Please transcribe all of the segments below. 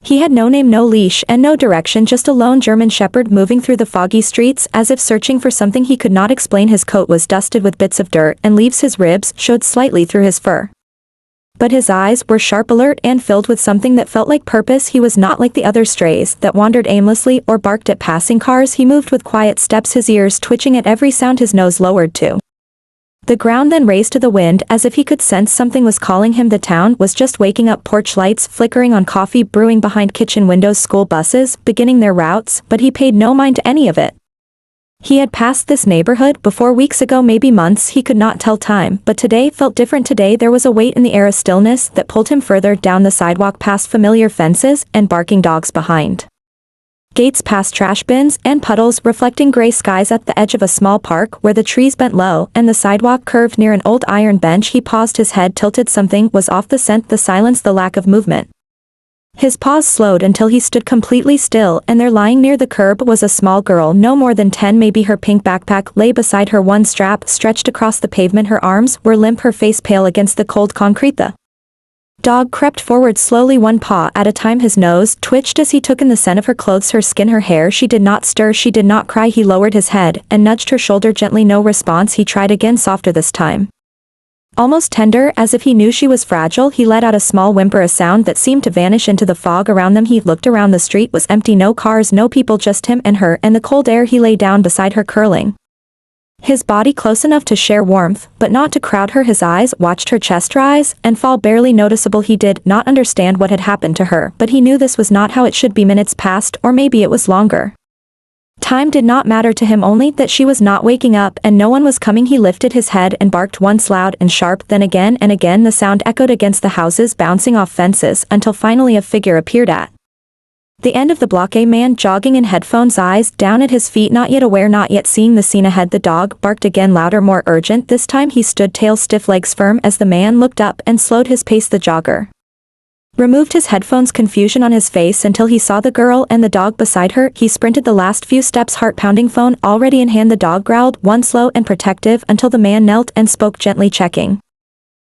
He had no name, no leash, and no direction, just a lone German shepherd moving through the foggy streets as if searching for something he could not explain. His coat was dusted with bits of dirt and leaves. His ribs showed slightly through his fur. But his eyes were sharp, alert, and filled with something that felt like purpose. He was not like the other strays that wandered aimlessly or barked at passing cars. He moved with quiet steps, his ears twitching at every sound, his nose lowered to the ground, then raised to the wind, as if he could sense something was calling him. The town was just waking up, porch lights flickering on, coffee brewing behind kitchen windows, school buses beginning their routes, but he paid no mind to any of it. He had passed this neighborhood before, weeks ago, maybe months, he could not tell time, but today felt different. Today there was a weight in the air, a stillness that pulled him further down the sidewalk, past familiar fences and barking dogs behind gates, past trash bins and puddles reflecting gray skies, at the edge of a small park where the trees bent low and the sidewalk curved near an old iron bench. He paused, his head tilted. Something was off, the scent, the silence, the lack of movement. His pause slowed until he stood completely still, and there, lying near the curb, was a small girl, no more than 10 maybe. Her pink backpack lay beside her, one strap stretched across the pavement. Her arms were limp, her face pale against the cold concrete. The dog crept forward slowly, one paw at a time. His nose twitched as he took in the scent of her clothes, her skin, her hair. She did not stir, she did not cry. He lowered his head and nudged her shoulder gently. No response. He tried again, softer this time, almost tender, as if he knew she was fragile. He let out a small whimper, a sound that seemed to vanish into the fog around them. He looked around. The street was empty, no cars, no people, just him and her and the cold air. He lay down beside her, curling his body close enough to share warmth, but not to crowd her. His eyes watched her chest rise and fall, barely noticeable. He did not understand what had happened to her, but he knew this was not how it should be. Minutes passed, or maybe it was longer. Time did not matter to him, only that she was not waking up and no one was coming. He lifted his head and barked, once loud and sharp, then again and again. The sound echoed against the houses, bouncing off fences, until finally a figure appeared at the end of the block, a man jogging in headphones, eyes down at his feet, not yet aware, not yet seeing the scene ahead. The dog barked again, louder, more urgent. This time he stood, tail stiff, legs firm, as the man looked up and slowed his pace. The jogger removed his headphones, confusion on his face, until he saw the girl and the dog beside her. He sprinted the last few steps, heart pounding, phone already in hand. The dog growled, one slow and protective, until the man knelt and spoke gently, checking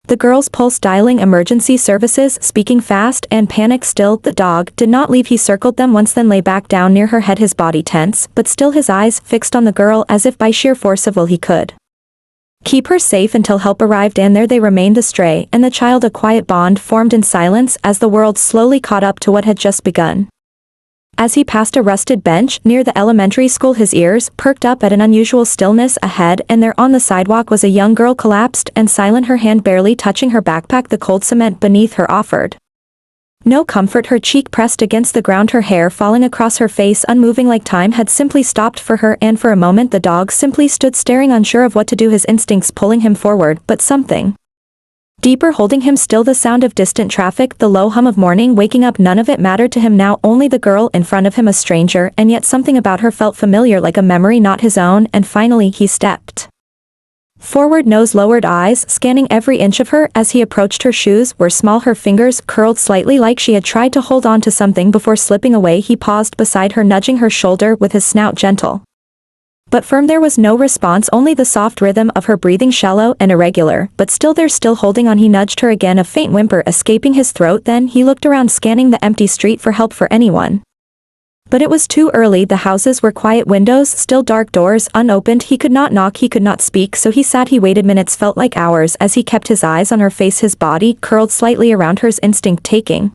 the girl's pulse, dialing emergency services, speaking fast and panic. Still, the dog did not leave. He circled them once, then lay back down near her head, his body tense, but still, his eyes fixed on the girl, as if by sheer force of will he could keep her safe until help arrived. And there they remained, the stray and the child. A quiet bond formed in silence as the world slowly caught up to what had just begun. As he passed a rusted bench near the elementary school, his ears perked up at an unusual stillness ahead, and there on the sidewalk was a young girl, collapsed and silent, her hand barely touching her backpack. The cold cement beneath her offered no comfort, her cheek pressed against the ground, her hair falling across her face, unmoving, like time had simply stopped for her. And for a moment the dog simply stood staring, unsure of what to do, his instincts pulling him forward, but something deeper holding him still. The sound of distant traffic, the low hum of morning waking up, none of it mattered to him now, only the girl in front of him, a stranger, and yet something about her felt familiar, like a memory not his own. And finally he stepped forward, nose lowered, eyes scanning every inch of her. As he approached, her shoes were small, her fingers curled slightly, like she had tried to hold on to something before slipping away. He paused beside her, nudging her shoulder with his snout, gentle but firm. There was no response, only the soft rhythm of her breathing, shallow and irregular, but still there, still holding on. He nudged her again, a faint whimper escaping his throat. Then he looked around, scanning the empty street for help, for anyone. But it was too early. The houses were quiet, windows still, dark, doors unopened. He could not knock, he could not speak, so he sat. He waited. Minutes felt like hours as he kept his eyes on her face, his body curled slightly around hers, instinct taking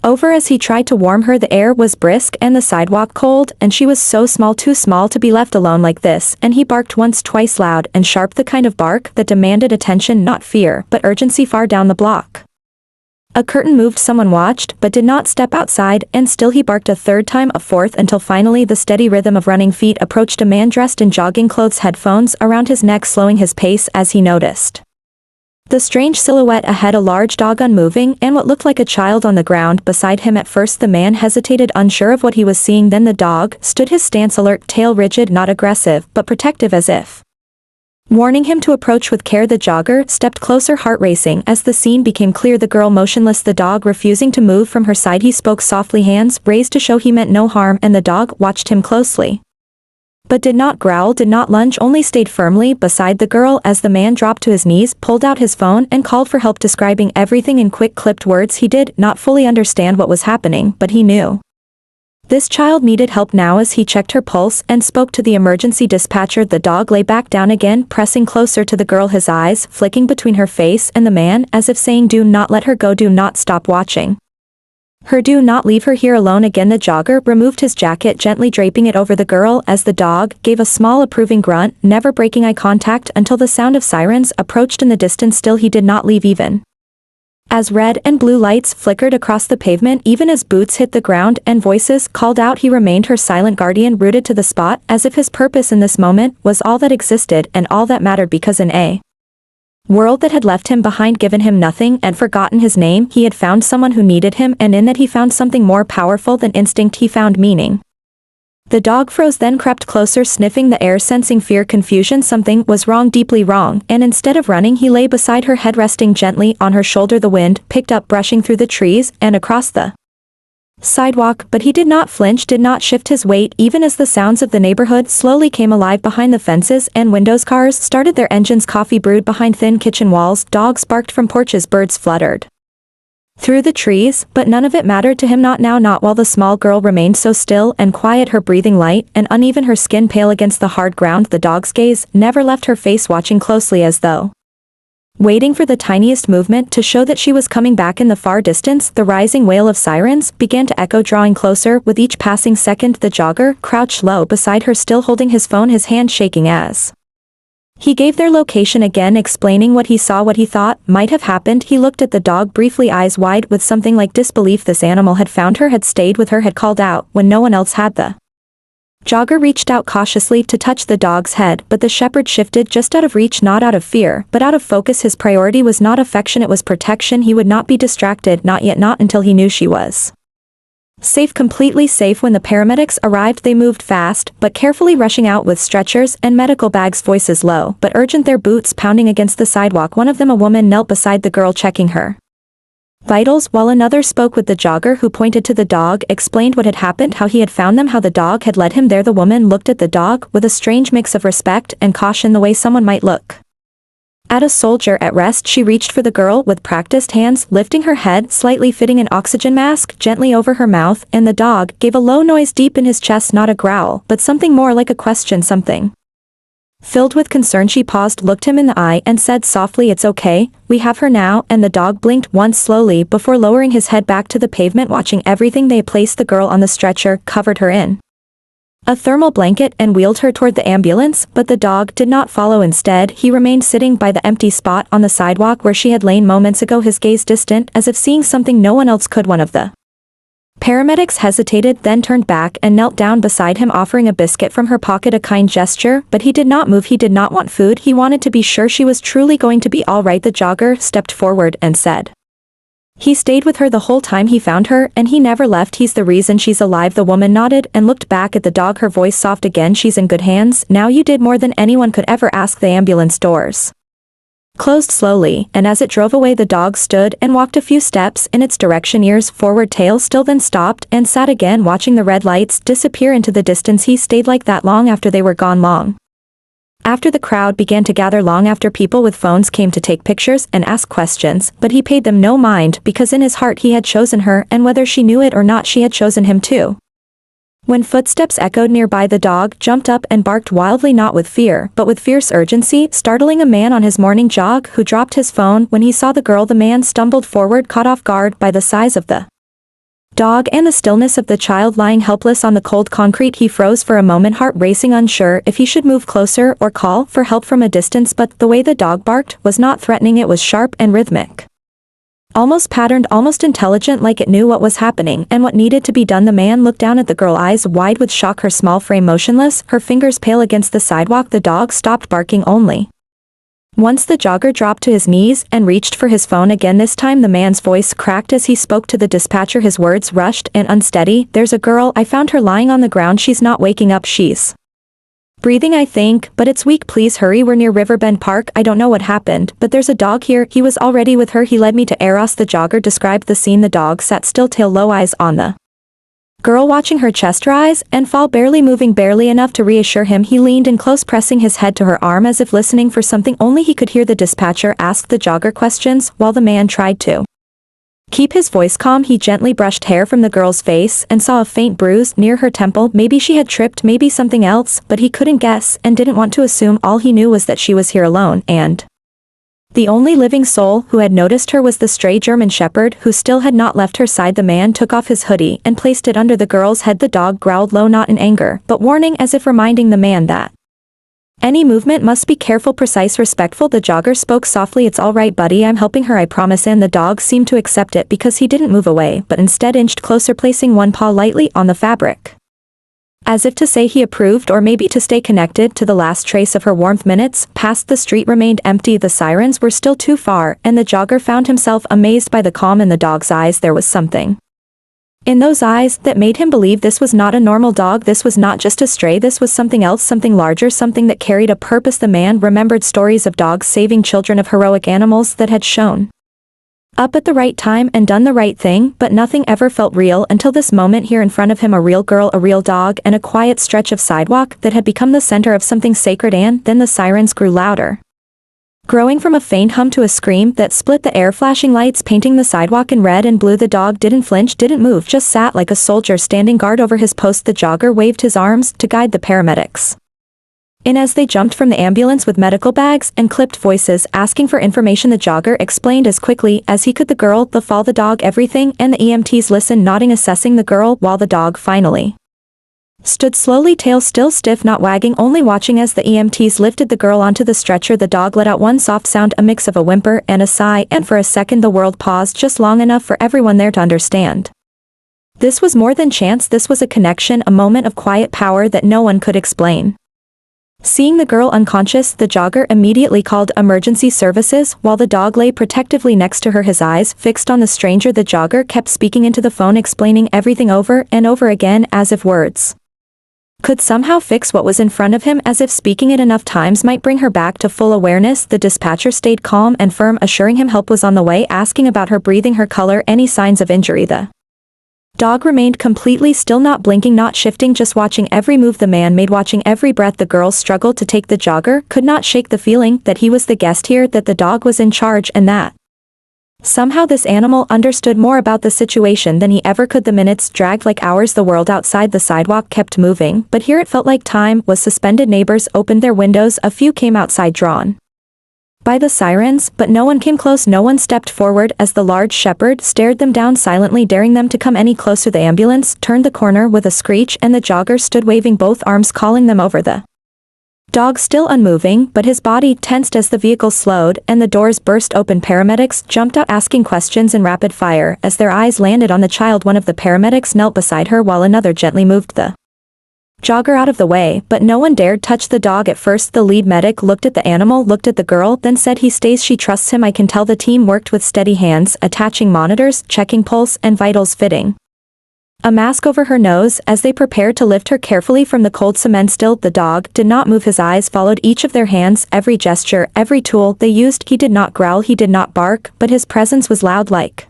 over as he tried to warm her. The air was brisk and the sidewalk cold, and she was so small, too small to be left alone like this. And he barked once, twice, loud and sharp, the kind of bark that demanded attention, not fear, but urgency. Far down the block a curtain moved, someone watched but did not step outside, and still he barked a third time, a fourth, until finally the steady rhythm of running feet approached. A man dressed in jogging clothes, headphones around his neck, slowing his pace as he noticed the strange silhouette ahead, a large dog unmoving, and what looked like a child on the ground beside him. At first the man hesitated, unsure of what he was seeing, then the dog stood, his stance alert, tail rigid, not aggressive, but protective, as if warning him to approach with care. The jogger stepped closer, heart racing as the scene became clear, the girl motionless, the dog refusing to move from her side. He spoke softly, hands raised to show he meant no harm, and the dog watched him closely. But did not growl, did not lunge, only stayed firmly beside the girl as the man dropped to his knees, pulled out his phone and called for help, describing everything in quick clipped words. He did not fully understand what was happening, but he knew this child needed help now. As he checked her pulse and spoke to the emergency dispatcher, the dog lay back down again, pressing closer to the girl, his eyes flicking between her face and the man as if saying, do not let her go, do not stop watching her, do not leave her here alone again. The jogger removed his jacket, gently draping it over the girl as the dog gave a small approving grunt, never breaking eye contact until the sound of sirens approached in the distance. Still he did not leave even as red and blue lights flickered across the pavement, even as boots hit the ground and voices called out. He remained her silent guardian, rooted to the spot, as if his purpose in this moment was all that existed and all that mattered, because in a world that had left him behind, given him nothing, and forgotten his name, he had found someone who needed him, and in that he found something more powerful than instinct. He found meaning. The dog froze, then crept closer, sniffing the air, sensing fear, confusion. Something was wrong, deeply wrong, and instead of running he lay beside her, head resting gently on her shoulder. The wind picked up, brushing through the trees and across the sidewalk, but he did not flinch, did not shift his weight, even as the sounds of the neighborhood slowly came alive behind the fences and windows. Cars started their engines, coffee brewed behind thin kitchen walls, dogs barked from porches, birds fluttered through the trees, but none of it mattered to him, not now, not while the small girl remained so still and quiet, her breathing light and uneven, her skin pale against the hard ground. The dog's gaze never left her face, watching closely as though waiting for the tiniest movement to show that she was coming back. In the far distance, the rising wail of sirens began to echo, drawing closer with each passing second. The jogger crouched low beside her, still holding his phone, his hand shaking as he gave their location again, explaining what he saw, what he thought might have happened. He looked at the dog briefly, eyes wide with something like disbelief. This animal had found her, had stayed with her, had called out when no one else had. The jogger reached out cautiously to touch the dog's head, but the shepherd shifted, just out of reach, not out of fear, but out of focus. His priority was not affection, it was protection. He would not be distracted, not yet, not until he knew she was safe, completely safe. When the paramedics arrived, they moved fast, but carefully, rushing out with stretchers and medical bags, voices low but urgent, their boots pounding against the sidewalk. One of them, a woman, knelt beside the girl, checking her vitals, while another spoke with the jogger, who pointed to the dog, explained what had happened, how he had found them, how the dog had led him there. The woman looked at the dog with a strange mix of respect and caution, the way someone might look at a soldier at rest. She reached for the girl with practiced hands, lifting her head, slightly fitting an oxygen mask gently over her mouth, and the dog gave a low noise deep in his chest, not a growl, but something more like a question, something filled with concern. She paused, looked him in the eye, and said softly, it's okay, we have her now. And the dog blinked once slowly before lowering his head back to the pavement, watching everything. They placed the girl on the stretcher, covered her in a thermal blanket, and wheeled her toward the ambulance, but the dog did not follow. Instead, he remained sitting by the empty spot on the sidewalk where she had lain moments ago, his gaze distant, as if seeing something no one else could. One of the paramedics hesitated, then turned back and knelt down beside him, offering a biscuit from her pocket, a kind gesture, but he did not move. He did not want food, he wanted to be sure she was truly going to be all right. The jogger stepped forward and said he stayed with her the whole time he found her, and he never left. He's the reason she's alive. The woman nodded and looked back at the dog, her voice soft again. She's in good hands now. You did more than anyone could ever ask. The ambulance doors closed slowly, and as it drove away, the dog stood and walked a few steps in its direction, ears forward, tail still, then stopped and sat again, watching the red lights disappear into the distance. He stayed like that long after they were gone, long after the crowd began to gather, long after people with phones came to take pictures and ask questions, but he paid them no mind, because in his heart he had chosen her, and whether she knew it or not, she had chosen him too. When footsteps echoed nearby, the dog jumped up and barked wildly, not with fear, but with fierce urgency, startling a man on his morning jog who dropped his phone when he saw the girl. The man stumbled forward, caught off guard by the size of the dog and the stillness of the child lying helpless on the cold concrete. He froze for a moment, heart racing, unsure if he should move closer or call for help from a distance, but the way the dog barked was not threatening, it was sharp and rhythmic. Almost patterned, almost intelligent, like it knew what was happening and what needed to be done. The man looked down at the girl, eyes wide with shock, her small frame motionless, her fingers pale against the sidewalk. The dog stopped barking only once the jogger dropped to his knees and reached for his phone again. This time the man's voice cracked as he spoke to the dispatcher, his words rushed and unsteady. There's a girl, I found her lying on the ground, she's not waking up, she's breathing I think, but it's weak, please hurry, we're near Riverbend Park, I don't know what happened, but there's a dog here, he was already with her, he led me to Eros. The jogger described the scene. The dog sat still, tail low, eyes on the Girl watching her chest rise and fall, barely moving, barely enough to reassure him. He leaned in close, pressing his head to her arm as if listening for something. Only he could hear the dispatcher ask the jogger questions while the man tried to keep his voice calm. He gently brushed hair from the girl's face and saw a faint bruise near her temple. Maybe she had tripped, maybe something else, but he couldn't guess and didn't want to assume. All he knew was that she was here alone, and the only living soul who had noticed her was the stray German shepherd who still had not left her side. The man took off his hoodie and placed it under the girl's head. The dog growled low, not in anger, but warning, as if reminding the man that any movement must be careful, precise, respectful. The jogger spoke softly. It's all right, buddy, I'm helping her, I promise. And the dog seemed to accept it because he didn't move away, but instead inched closer, placing one paw lightly on the fabric, as if to say he approved, or maybe to stay connected to the last trace of her warmth. Minutes passed. The street remained empty. The sirens were still too far, and the jogger found himself amazed by the calm in the dog's eyes. There was something in those eyes that made him believe this was not a normal dog. This was not just a stray. This was something else, something larger, something that carried a purpose. The man remembered stories of dogs saving children, of heroic animals that had shown up at the right time and done the right thing, but nothing ever felt real until this moment here in front of him. A real girl, a real dog, and a quiet stretch of sidewalk that had become the center of something sacred. And then the sirens grew louder, growing from a faint hum to a scream that split the air. Flashing lights painting the sidewalk in red and blue. The dog didn't flinch, didn't move, just sat like a soldier standing guard over his post. The jogger waved his arms to guide the paramedics in as they jumped from the ambulance with medical bags and clipped voices asking for information. The jogger explained as quickly as he could: the girl, the fall, the dog, everything. And the EMTs listened, nodding, assessing the girl, while the dog finally stood slowly, tail still, stiff, not wagging, only watching as the EMTs lifted the girl onto the stretcher. The dog let out one soft sound, a mix of a whimper and a sigh, and for a second the world paused, just long enough for everyone there to understand. This was more than chance. This was a connection, a moment of quiet power that no one could explain. Seeing the girl unconscious, the jogger immediately called emergency services while the dog lay protectively next to her, his eyes fixed on the stranger. The jogger kept speaking into the phone, explaining everything over and over again, as if words could somehow fix what was in front of him, as if speaking it enough times might bring her back to full awareness. The dispatcher stayed calm and firm, assuring him help was on the way, asking about her breathing, her color, any signs of injury. The dog remained completely still, not blinking, not shifting, just watching every move the man made, watching every breath. The girl struggled to take. The jogger could not shake the feeling that he was the guest here, that the dog was in charge, and that somehow this animal understood more about the situation than he ever could. The minutes dragged like hours. The world outside the sidewalk kept moving, but here it felt like time was suspended. Neighbors opened their windows, a few came outside, drawn by the sirens, but no one came close. No one stepped forward as the large shepherd stared them down silently, daring them to come any closer. The ambulance turned the corner with a screech, and the jogger stood waving both arms, calling them over. The dog still unmoving, but his body tensed as the vehicle slowed and the doors burst open. Paramedics jumped out, asking questions in rapid fire as their eyes landed on the child. One of the paramedics knelt beside her while another gently moved the jogger out of the way, but no one dared touch the dog at first. The lead medic looked at the animal, looked at the girl, then said, he stays, she trusts him. I can tell. The team worked with steady hands, attaching monitors, checking pulse and vitals, fitting a mask over her nose as they prepared to lift her carefully from the cold cement. Still, the dog did not move. His eyes followed each of their hands, every gesture, every tool they used. He did not growl, he did not bark, but his presence was loud like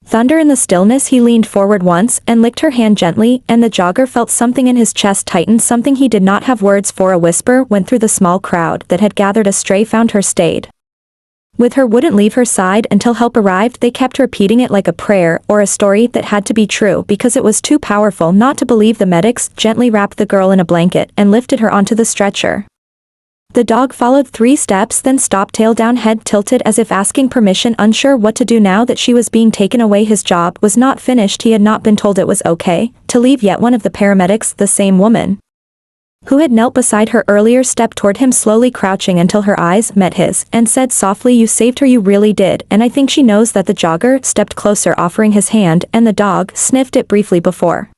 thunder in the stillness. He leaned forward once and licked her hand gently, and the jogger felt something in his chest tighten, something he did not have words for. A whisper went through the small crowd that had gathered. A stray found her, stayed with her, wouldn't leave her side until help arrived. They kept repeating it like a prayer or a story that had to be true because it was too powerful not to believe. The medics gently wrapped the girl in a blanket and lifted her onto the stretcher. The dog followed 3 steps, then stopped, tail down, head tilted as if asking permission, unsure what to do now that she was being taken away. His job was not finished. He had not been told it was okay to leave yet. One of the paramedics, the same woman who had knelt beside her earlier, stepped toward him, slowly crouching until her eyes met his, and said softly, you saved her, you really did, and I think she knows that. The jogger stepped closer, offering his hand, and the dog sniffed it briefly before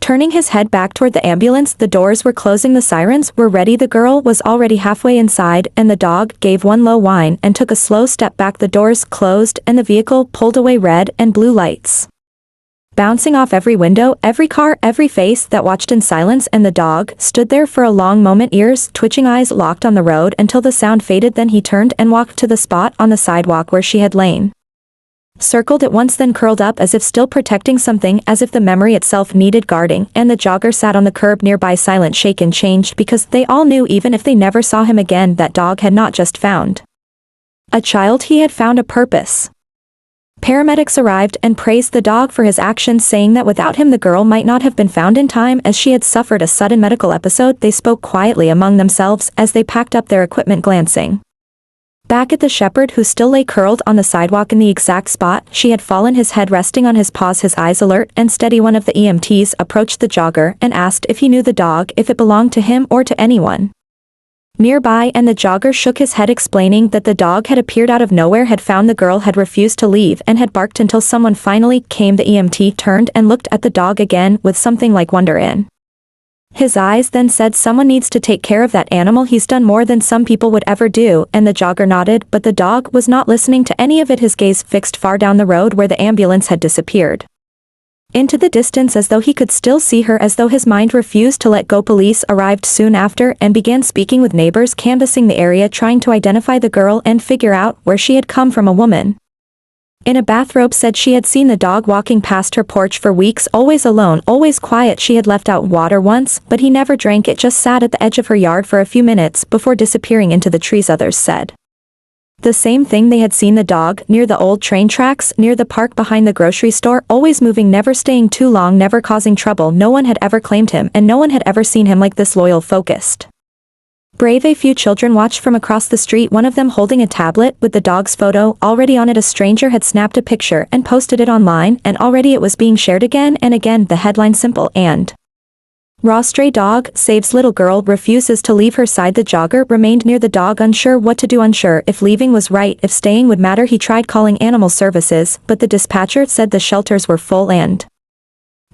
turning his head back toward the ambulance. The doors were closing, the sirens were ready. The girl was already halfway inside, and the dog gave one low whine and took a slow step back. The doors closed, and the vehicle pulled away, red and blue lights bouncing off every window, every car, every face that watched in silence. And the dog stood there for a long moment, ears twitching, eyes locked on the road until the sound faded. Then he turned and walked to the spot on the sidewalk where she had lain. Circled it once, then curled up as if still protecting something, as if the memory itself needed guarding, and the jogger sat on the curb nearby, silent, shaken, changed, because they all knew even if they never saw him again, that dog had not just found a child, he had found a purpose. Paramedics arrived and praised the dog for his actions, saying that without him the girl might not have been found in time, as she had suffered a sudden medical episode. They spoke quietly among themselves as they packed up their equipment, glancing back at the shepherd, who still lay curled on the sidewalk in the exact spot she had fallen, his head resting on his paws, his eyes alert and steady. One of the EMTs approached the jogger and asked if he knew the dog, if it belonged to him or to anyone nearby, and the jogger shook his head, explaining that the dog had appeared out of nowhere, had found the girl, had refused to leave, and had barked until someone finally came. The EMT turned and looked at the dog again with something like wonder in his eyes, then said, "Someone needs to take care of that animal. He's done more than some people would ever do," and the jogger nodded, but the dog was not listening to any of it, his gaze fixed far down the road where the ambulance had disappeared into the distance, as though he could still see her, as though his mind refused to let go. Police arrived soon after and began speaking with neighbors, canvassing the area, trying to identify the girl and figure out where she had come from. A woman in a bathrobe said she had seen the dog walking past her porch for weeks, always alone, always quiet. She had left out water once, but he never drank it, just sat at the edge of her yard for a few minutes before disappearing into the trees. Others said the same thing. They had seen the dog near the old train tracks, near the park behind the grocery store, always moving, never staying too long, never causing trouble. No one had ever claimed him, and no one had ever seen him like this, loyal, focused, brave. A few children watched from across the street, one of them holding a tablet with the dog's photo already on it. A stranger had snapped a picture and posted it online, and already it was being shared again and again. The headline, simple and raw: "Stray dog saves little girl, refuses to leave her side." The jogger remained near the dog, unsure what to do, unsure if leaving was right, if staying would matter. He tried calling animal services, but the dispatcher said the shelters were full, and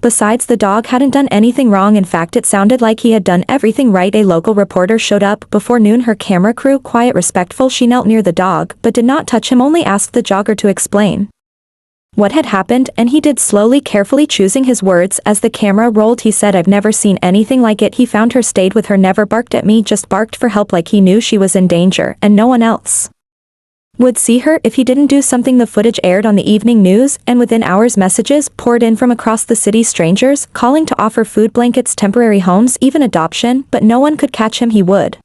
besides, the dog hadn't done anything wrong. In fact, it sounded like he had done everything right. A local reporter showed up before noon, her camera crew quiet, respectful. She knelt near the dog, but did not touch him, only asked the jogger to explain what had happened, and he did, slowly, carefully choosing his words. As the camera rolled, he said, "I've never seen anything like it. He found her, stayed with her, never barked at me, just barked for help, like he knew she was in danger, and no one else would see her if he didn't do something." The footage aired on the evening news, and within hours messages poured in from across the city, strangers calling to offer food, blankets, temporary homes, even adoption, but no one could catch him. He would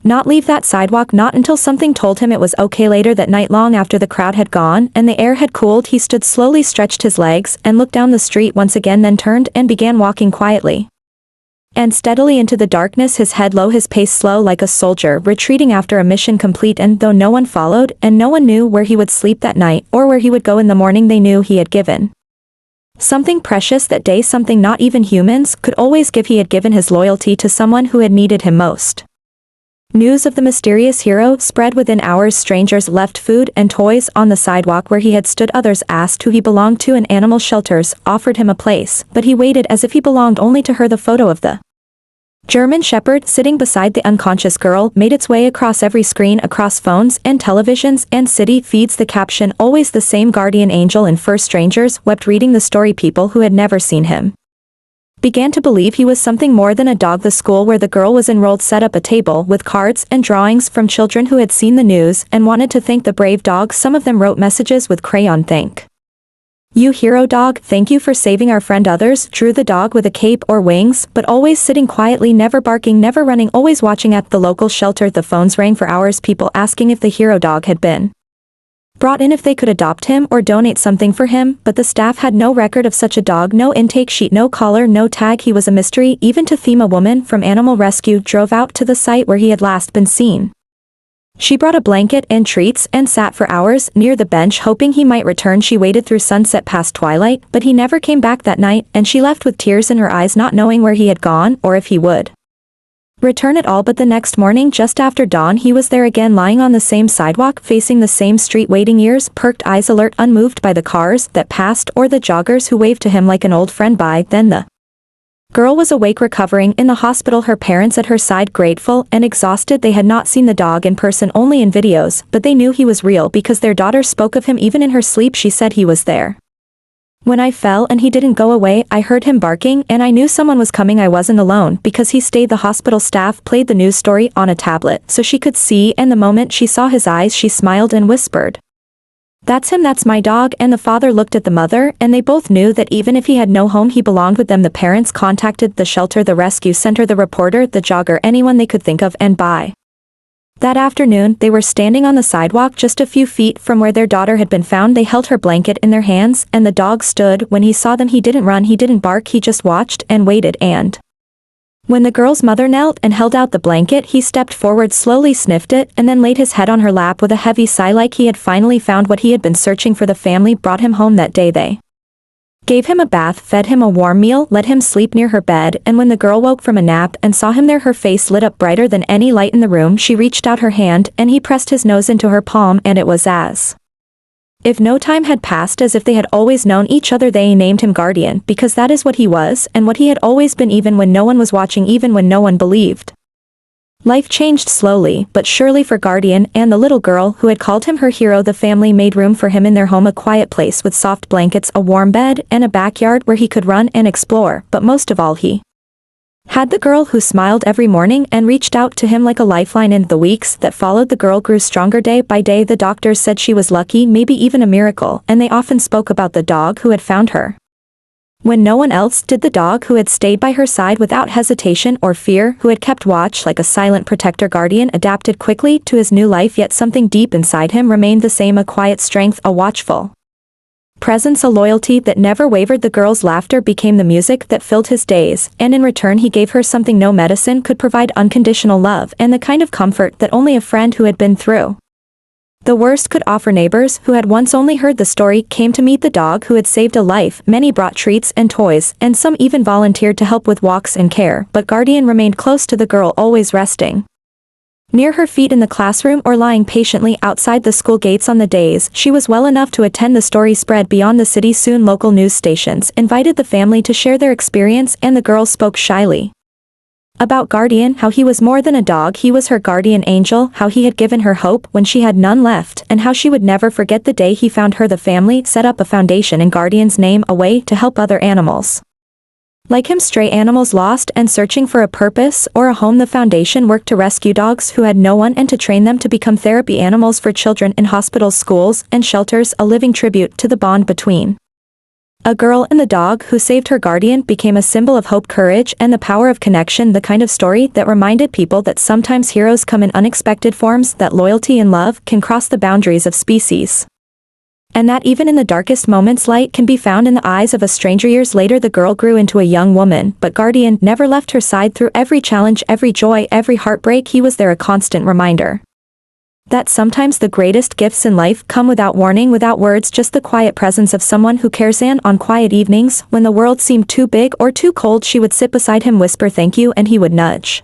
not leave that sidewalk, not until something told him it was okay. Later that night, long after the crowd had gone and the air had cooled, he stood slowly, stretched his legs, and looked down the street once again, then turned and began walking quietly and steadily into the darkness, his head low, his pace slow, like a soldier retreating after a mission complete. And though no one followed, and no one knew where he would sleep that night or where he would go in the morning, they knew he had given something precious that day, something not even humans could always give. He had given his loyalty to someone who had needed him most. News of the mysterious hero spread within hours. Strangers left food and toys on the sidewalk where he had stood. Others asked who he belonged to, and animal shelters offered him a place, but he waited as if he belonged only to her. The photo of the German shepherd sitting beside the unconscious girl made its way across every screen, across phones and televisions and city feeds. The caption, "Always the same guardian angel in fur." Strangers wept reading the story. People who had never seen him began to believe he was something more than a dog. The school where the girl was enrolled set up a table with cards and drawings from children who had seen the news and wanted to thank the brave dog. Some of them wrote messages with crayon. "Thank you, hero dog, thank you for saving our friend." Others drew the dog with a cape or wings, but always sitting quietly, never barking, never running, always watching. At the local shelter, the phones rang for hours, people asking if the hero dog had been brought in, if they could adopt him or donate something for him, but the staff had no record of such a dog, no intake sheet, no collar, no tag. He was a mystery, even to Thema. A woman from Animal Rescue drove out to the site where he had last been seen. She brought a blanket and treats and sat for hours near the bench, hoping he might return. She waited through sunset past twilight, but he never came back that night, and she left with tears in her eyes, not knowing where he had gone or if he would return at all. But the next morning, just after dawn, he was there again, lying on the same sidewalk, facing the same street, waiting, ears perked, eyes alert, unmoved by the cars that passed or the joggers who waved to him like an old friend. By then the girl was awake, recovering in the hospital, her parents at her side, grateful and exhausted. They had not seen the dog in person, only in videos, but they knew he was real because their daughter spoke of him even in her sleep. She said, "He was there when I fell and he didn't go away. I heard him barking and I knew someone was coming. I wasn't alone because he stayed." The hospital staff played the news story on a tablet so she could see, and the moment she saw his eyes she smiled and whispered, "That's him, that's my dog," and the father looked at the mother, and they both knew that even if he had no home he belonged with them. The parents contacted the shelter, the rescue center, the reporter, the jogger, anyone they could think of, and by that afternoon, they were standing on the sidewalk just a few feet from where their daughter had been found. They held her blanket in their hands, and the dog stood. When he saw them, he didn't run, he didn't bark, he just watched and waited. And when the girl's mother knelt and held out the blanket, he stepped forward, slowly sniffed it, and then laid his head on her lap with a heavy sigh, like he had finally found what he had been searching for. The family brought him home that day. They gave him a bath, fed him a warm meal, let him sleep near her bed, and when the girl woke from a nap and saw him there, her face lit up brighter than any light in the room. She reached out her hand, and he pressed his nose into her palm, and it was as if no time had passed, as if they had always known each other. They named him Guardian, because that is what he was, and what he had always been, even when no one was watching, even when no one believed. Life changed slowly, but surely for Guardian and the little girl who had called him her hero. The family made room for him in their home, a quiet place with soft blankets, a warm bed, and a backyard where he could run and explore, but most of all he had the girl who smiled every morning and reached out to him like a lifeline. In the weeks that followed, the girl grew stronger day by day. The doctors said she was lucky, maybe even a miracle, and they often spoke about the dog who had found her when no one else did, the dog who had stayed by her side without hesitation or fear, who had kept watch like a silent protector. Guardian adapted quickly to his new life, yet something deep inside him remained the same, a quiet strength, a watchful presence, a loyalty that never wavered. The girl's laughter became the music that filled his days, and in return he gave her something no medicine could provide: unconditional love, and the kind of comfort that only a friend who had been through the worst could offer. Neighbors who had once only heard the story came to meet the dog who had saved a life. Many brought treats and toys, and some even volunteered to help with walks and care, but Guardian remained close to the girl, always resting near her feet in the classroom or lying patiently outside the school gates. On the days she was well enough to attend, the story spread beyond the city. Soon local news stations invited the family to share their experience, and the girl spoke shyly about Guardian, how he was more than a dog, he was her guardian angel, how he had given her hope when she had none left, and how she would never forget the day he found her. The family set up a foundation in Guardian's name, a way to help other animals like him, stray animals lost and searching for a purpose or a home. The foundation worked to rescue dogs who had no one and to train them to become therapy animals for children in hospitals, schools, and shelters, a living tribute to the bond between a girl and the dog who saved her. Guardian became a symbol of hope, courage, and the power of connection, the kind of story that reminded people that sometimes heroes come in unexpected forms, that loyalty and love can cross the boundaries of species, and that even in the darkest moments light can be found in the eyes of a stranger. Years later, the girl grew into a young woman, but Guardian never left her side. Through every challenge, every joy, every heartbreak, he was there, a constant reminder that sometimes the greatest gifts in life come without warning, without words, just the quiet presence of someone who cares. And on quiet evenings, when the world seemed too big or too cold, she would sit beside him, whisper thank you, and he would nudge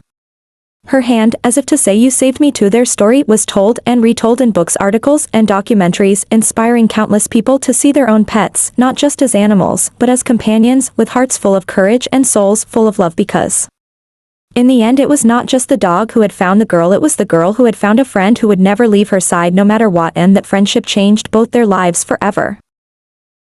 her hand as if to say, you saved me too. Their story was told and retold in books, articles, and documentaries, inspiring countless people to see their own pets not just as animals, but as companions with hearts full of courage and souls full of love. Because in the end, it was not just the dog who had found the girl, it was the girl who had found a friend who would never leave her side no matter what, and that friendship changed both their lives forever.